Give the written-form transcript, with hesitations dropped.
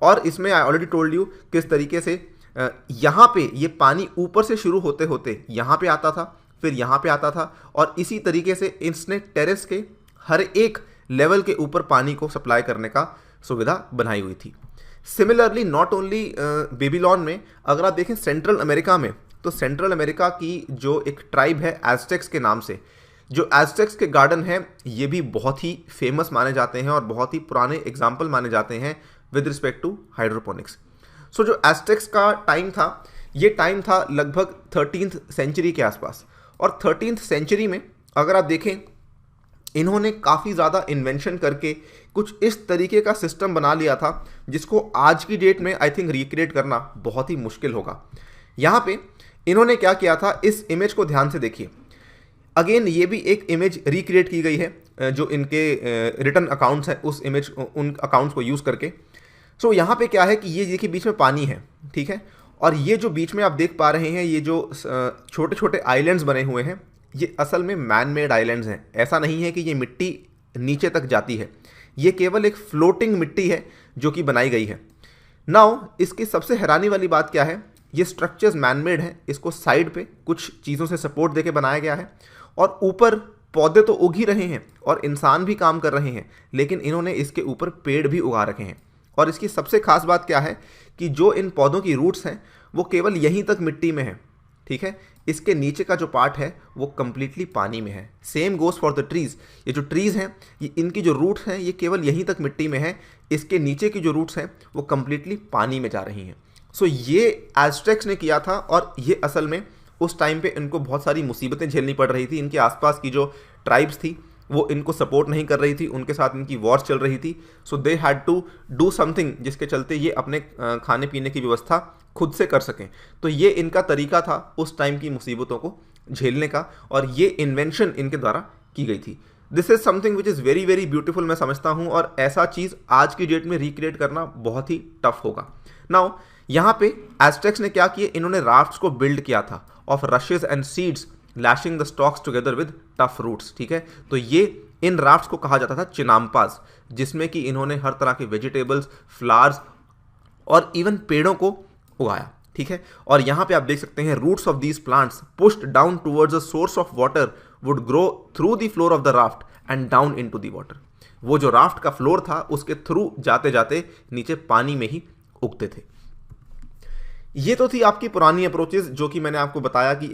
और इसमें I already told you किस तरीके से यहाँ पे ये पानी ऊपर से शुरू होते होते यहाँ पे आता था, फिर यहाँ पे आता था, और इसी तरीके से इसने टेरेस के हर एक लेवल के ऊपर पानी को सप्लाई करने का सुविधा बनाई हुई थी। सिमिलरली नॉट ओनली बेबीलोन में, अगर आप देखें सेंट्रल अमेरिका में, तो सेंट्रल अमेरिका की जो एक ट्राइब है एज़टेक्स के नाम से, जो एज़टेक्स के गार्डन हैं ये भी बहुत ही फेमस माने जाते हैं और बहुत ही पुराने एग्जाम्पल माने जाते हैं विद रिस्पेक्ट टू हाइड्रोपोनिक्स। सो जो एज़टेक्स का टाइम था, ये टाइम था लगभग 13th सेंचुरी के आसपास, और 13th सेंचुरी में अगर आप देखें इन्होंने काफ़ी ज़्यादा इन्वेंशन करके कुछ इस तरीके का सिस्टम बना लिया था जिसको आज की डेट में आई थिंक रिक्रिएट करना बहुत ही मुश्किल होगा। यहाँ पे इन्होंने क्या किया था, इस इमेज को ध्यान से देखिए। अगेन ये भी एक इमेज रिक्रिएट की गई है जो इनके रिटर्न अकाउंट्स हैं, उस इमेज उन अकाउंट्स को यूज़ करके। सो यहाँ पे क्या है कि ये देखिए बीच में पानी है, ठीक है, और ये जो बीच में आप देख पा रहे हैं ये जो छोटे छोटे आइलैंड्स बने हुए हैं, ये असल में मैन मेड आइलैंड्स हैं। ऐसा नहीं है कि ये मिट्टी नीचे तक जाती है, ये केवल एक फ्लोटिंग मिट्टी है जो कि बनाई गई है। नाउ इसकी सबसे हैरानी वाली बात क्या है, ये स्ट्रक्चर्स मैन मेड हैं, इसको साइड पे कुछ चीज़ों से सपोर्ट देके बनाया गया है, और ऊपर पौधे तो उग ही रहे हैं और इंसान भी काम कर रहे हैं, लेकिन इन्होंने इसके ऊपर पेड़ भी उगा रखे हैं। और इसकी सबसे खास बात क्या है कि जो इन पौधों की रूट्स हैं वो केवल यहीं तक मिट्टी में है, ठीक है, इसके नीचे का जो पार्ट है वो कम्प्लीटली पानी में है। Same goes for the trees, ये जो ट्रीज़ हैं ये इनकी जो रूट्स हैं ये केवल यहीं तक मिट्टी में है, इसके नीचे की जो रूट्स हैं वो कम्प्लीटली पानी में जा रही हैं। सो ये एज़टेक्स ने किया था, और ये असल में उस टाइम पे इनको बहुत सारी मुसीबतें झेलनी पड़ रही थी। इनके आसपास की जो ट्राइब्स थी वो इनको सपोर्ट नहीं कर रही थी, उनके साथ इनकी वॉर्स चल रही थी। So they had to do something जिसके चलते ये अपने खाने पीने की व्यवस्था खुद से कर सकें। तो ये इनका तरीका था उस टाइम की मुसीबतों को झेलने का, और ये इन्वेंशन इनके द्वारा की गई थी। This is something which is very very beautiful, मैं समझता हूँ, और ऐसा चीज़ आज की डेट में रिक्रिएट करना बहुत ही टफ होगा। नाउ यहाँ पे एज़टेक्स ने क्या किया, इन्होंने राफ्ट्स को बिल्ड किया था of rushes and seeds lashing the stalks together with tough roots, ठीक है। तो ये इन राफ्ट्स को कहा जाता था चिनाम्पास, जिसमें कि इन्होंने हर तरह के वेजिटेबल्स, फ्लावर्स और इवन पेड़ों को उगाया, ठीक है। और यहाँ पे आप देख सकते हैं roots of these plants pushed down towards a source of water would grow through the floor of the raft and down into the water. वो जो राफ्ट का फ्लोर था उसके थ्रू जाते जाते नीचे पानी में ही उगते थे। ये तो थी आपकी पुरानी अप्रोचेस जो कि मैंने आपको बताया कि